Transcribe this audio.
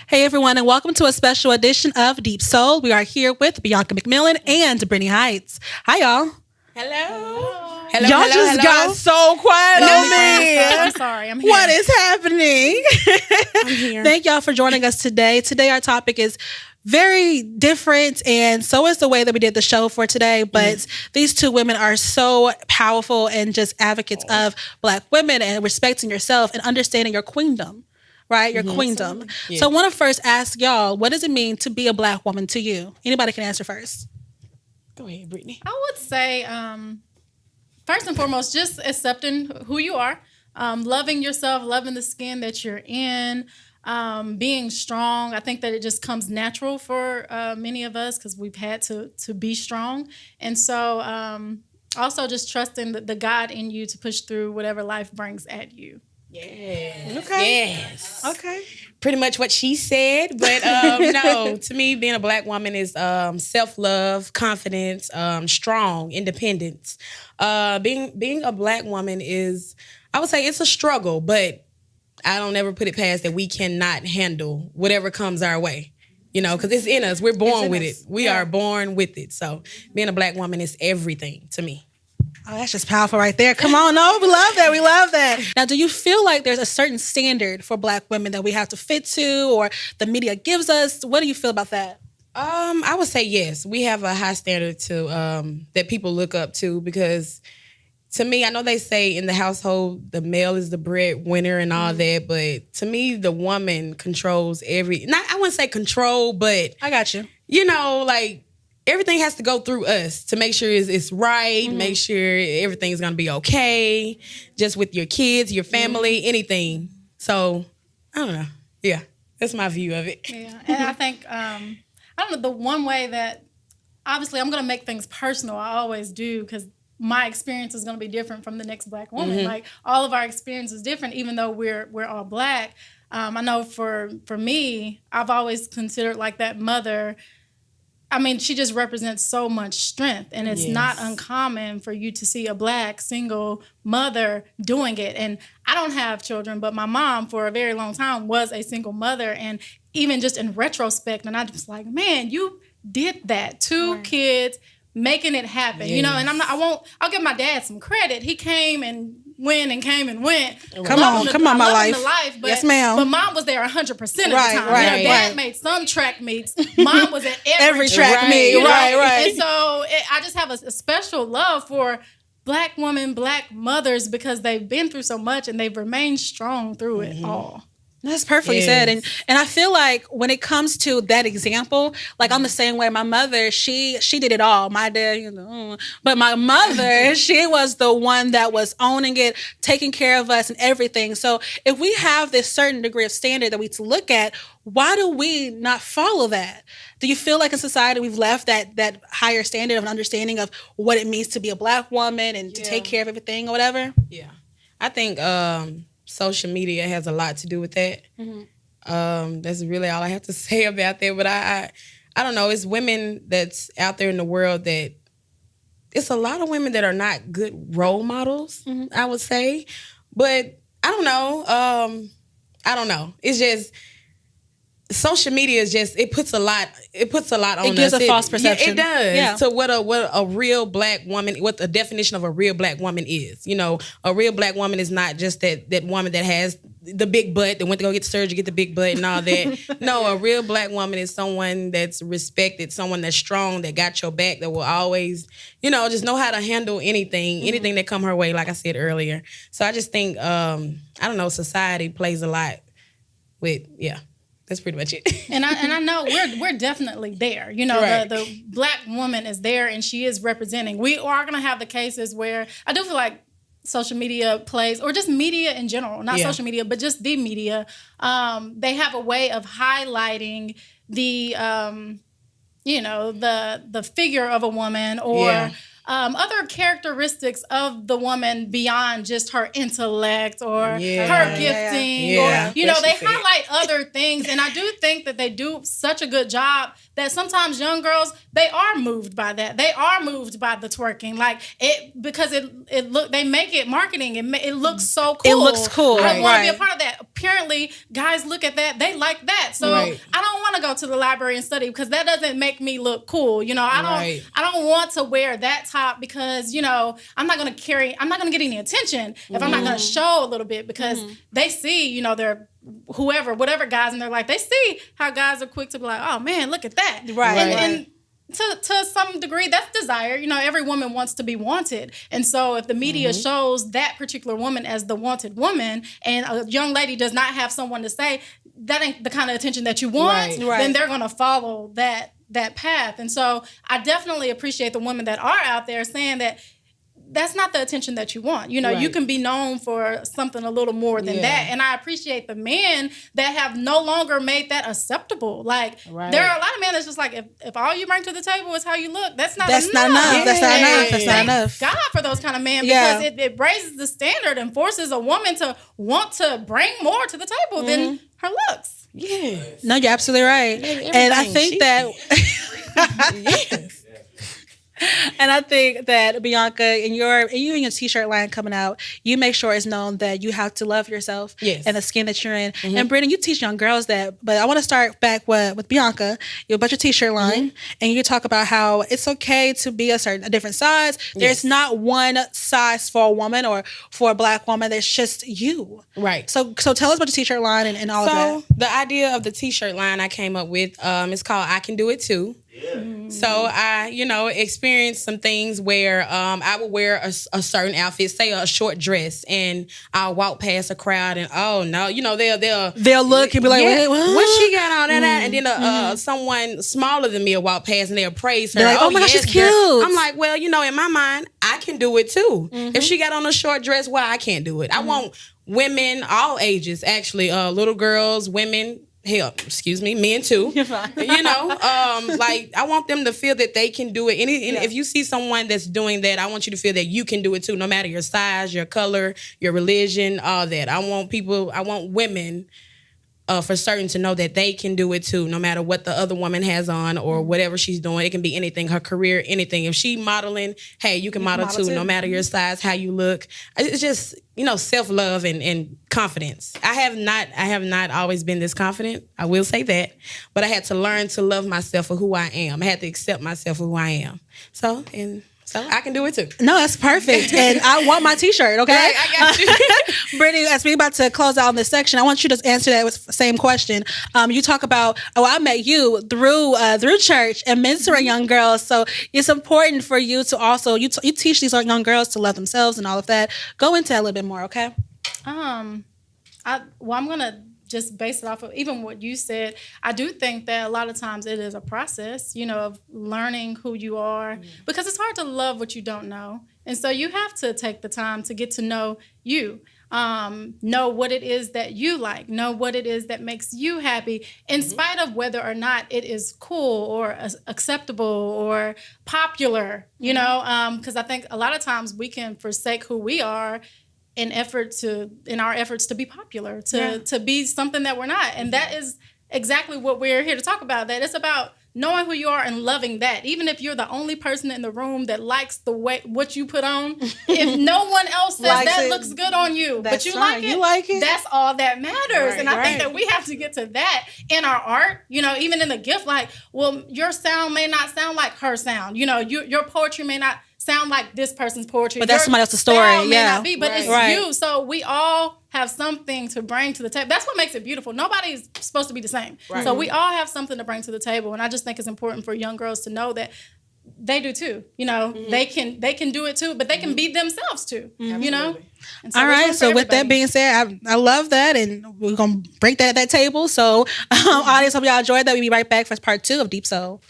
Hey everyone, and welcome to a special edition of Deep Soul. We are here with Bianca McMillan and Brittany Heights. Hi y'all. Hello. Y'all just got so quiet on me. I'm sorry. I'm here. What is happening? I'm here. Thank y'all for joining us today. Today our topic is very different, and so is the way that we did the show for today. But these two women are so powerful and just advocates of Black women and respecting yourself and understanding your queendom. Right? Your queendom. Yes. So I want to first ask y'all, what does it mean to be a Black woman to you? Anybody can answer first. Go ahead, Brittany. I would say, first and foremost, just accepting who you are, loving yourself, loving the skin that you're in, being strong. I think that it just comes natural for many of us because we've had to be strong. And so also just trusting the God in you to push through whatever life brings at you. Yes. Okay. Yes. Okay. Pretty much what she said, but no, to me, being a Black woman is self-love, confidence, strong, independence. Being a Black woman is, I would say it's a struggle, but I don't ever put it past that we cannot handle whatever comes our way. You know, because it's in us. We're born with it. We are born with it. So being a Black woman is everything to me. Oh, that's just powerful right there. Come on. No, we love that. We love that. Now, do you feel like there's a certain standard for Black women that we have to fit to or the media gives us? What do you feel about that? I would say yes. We have a high standard to that people look up to because to me, I know they say in the household the male is the breadwinner and all that, but to me, the woman controls I wouldn't say control, but I got you. You know, like everything has to go through us to make sure it's right, make sure everything's gonna be okay, just with your kids, your family, anything. So, I don't know. Yeah, that's my view of it. Yeah, and I think, I don't know, the one way that, obviously I'm going to make things personal, I always do, because my experience is going to be different from the next Black woman. Like, all of our experience is different, even though we're all Black. I know for me, I've always considered like that mother. I mean, she just represents so much strength, and it's not uncommon for you to see a Black single mother doing it. And I don't have children, but my mom for a very long time was a single mother. And even just in retrospect, and I just like, man, you did that. Two kids, making it happen, you know. And I'll give my dad some credit. He came and went and came and went. Come on, my life. But, yes, ma'am. But mom was there 100% of the time. Right, Dad made some track meets. Mom was at every track meet. You know? Right. And so I just have a special love for Black women, Black mothers, because they've been through so much and they've remained strong through it all. That's perfectly said. And I feel like when it comes to that example, like I'm the same way. My mother, she did it all. My dad, but my mother, she was the one that was owning it, taking care of us and everything. So if we have this certain degree of standard that we to look at, why do we not follow that? Do you feel like in society we've left that higher standard of an understanding of what it means to be a Black woman and to take care of everything or whatever? Yeah. I think social media has a lot to do with that. That's really all I have to say about that. But I don't know. It's women that's out there in the world that it's a lot of women that are not good role models, I would say. But I don't know. It's just social media is just it puts a lot on us. It gives a false perception. Yeah, it does. Yeah. So what a real Black woman, what the definition of a real Black woman is. You know, a real Black woman is not just that woman that has the big butt that went to go get surgery, get the big butt and all that. No, a real Black woman is someone that's respected, someone that's strong, that got your back, that will always, just know how to handle anything that come her way, like I said earlier. So I just think, I don't know, society plays a lot with, that's pretty much it. And I know we're definitely there. The Black woman is there and she is representing. We are going to have the cases where I do feel like social media plays, or just media in general, not social media, but just the media. They have a way of highlighting the, the figure of a woman or other characteristics of the woman beyond just her intellect or her gifting. Yeah. Or, you know, they highlight other things. And I do think that they do such a good job that sometimes young girls, they are moved by that. They are moved by the twerking. Like, because they make it marketing. It looks so cool. It looks cool. I want to be a part of that. Apparently, guys look at that. They like that. So I don't want to go to the library and study because that doesn't make me look cool. You know, I don't want to wear that top because, you know, I'm not going to get any attention if I'm not going to show a little bit because they see, you know, whatever guys in their life, they see how guys are quick to be like, oh man, look at that. And to some degree, that's desire. You know, every woman wants to be wanted. And so if the media shows that particular woman as the wanted woman and a young lady does not have someone to say, that ain't the kind of attention that you want, then they're going to follow that path. And so I definitely appreciate the women that are out there saying that that's not the attention that you want. You know, you can be known for something a little more than that. And I appreciate the men that have no longer made that acceptable. Like, there are a lot of men that's just like, if all you bring to the table is how you look, that's not enough. That's not enough. God for those kind of men because it raises the standard and forces a woman to want to bring more to the table than her looks. No, you're absolutely right. And I think that... And I think that Bianca, in your t-shirt line coming out, you make sure it's known that you have to love yourself and the skin that you're in. And Brittany, you teach young girls that. But I want to start back with Bianca. You about your t-shirt line, and you talk about how it's okay to be a different size. There's not one size for a woman or for a Black woman. There's just you. Right. So tell us about your t-shirt line and all of that. So the idea of the t-shirt line I came up with, it's called I Can Do It Too. So I, experienced some things where I would wear a certain outfit, say a short dress, and I'll walk past a crowd and they'll look and be like, what she got on that? And then someone smaller than me will walk past and they'll praise her. They're like, oh my gosh, she's cute. I'm like, well, in my mind, I can do it too. If she got on a short dress, well, I can't do it. I want women, all ages, actually, little girls, women. Hell, excuse me, men too. You're fine. I want them to feel that they can do it. And if you see someone that's doing that, I want you to feel that you can do it too, no matter your size, your color, your religion, all that. I want women for certain to know that they can do it too, no matter what the other woman has on or whatever she's doing. It can be anything, her career, anything. If she modeling, hey, you can model too, no matter your size, how you look. It's just, self-love and confidence. I have not always been this confident. I will say that. But I had to learn to love myself for who I am. I had to accept myself for who I am. So I can do it too. No, that's perfect. And I want my t-shirt, okay? Right, I got you. Brittany, as we're about to close out on this section, I want you to answer that with the same question. You talk about, I met you through church and mentoring young girls. So it's important for you to also, you teach these young girls to love themselves and all of that. Go into that a little bit more, okay? I'm going to just base it off of even what you said. I do think that a lot of times it is a process, of learning who you are, because it's hard to love what you don't know. And so you have to take the time to get to know you, know what it is that you like, know what it is that makes you happy, in spite of whether or not it is cool or acceptable or popular, because I think a lot of times we can forsake who we are in our efforts to be popular, to be something that we're not. And that is exactly what we're here to talk about. That it's about knowing who you are and loving that. Even if you're the only person in the room that likes the way what you put on, if no one else says that looks good on you, but you like it, that's all that matters. And I think that we have to get to that in our art, even in the gift, like, well, your sound may not sound like her sound. Your poetry may not sound like this person's poetry. But that's somebody else's story. May not be, but it's you. So we all have something to bring to the table. That's what makes it beautiful. Nobody's supposed to be the same. Right. So we all have something to bring to the table. And I just think it's important for young girls to know that they do too. They can do it too, but they can be themselves too. And so all right. So with that being said, I love that, and we're gonna break that at that table. So audience, hope y'all enjoyed that. We'll be right back for part 2 of Deep Soul.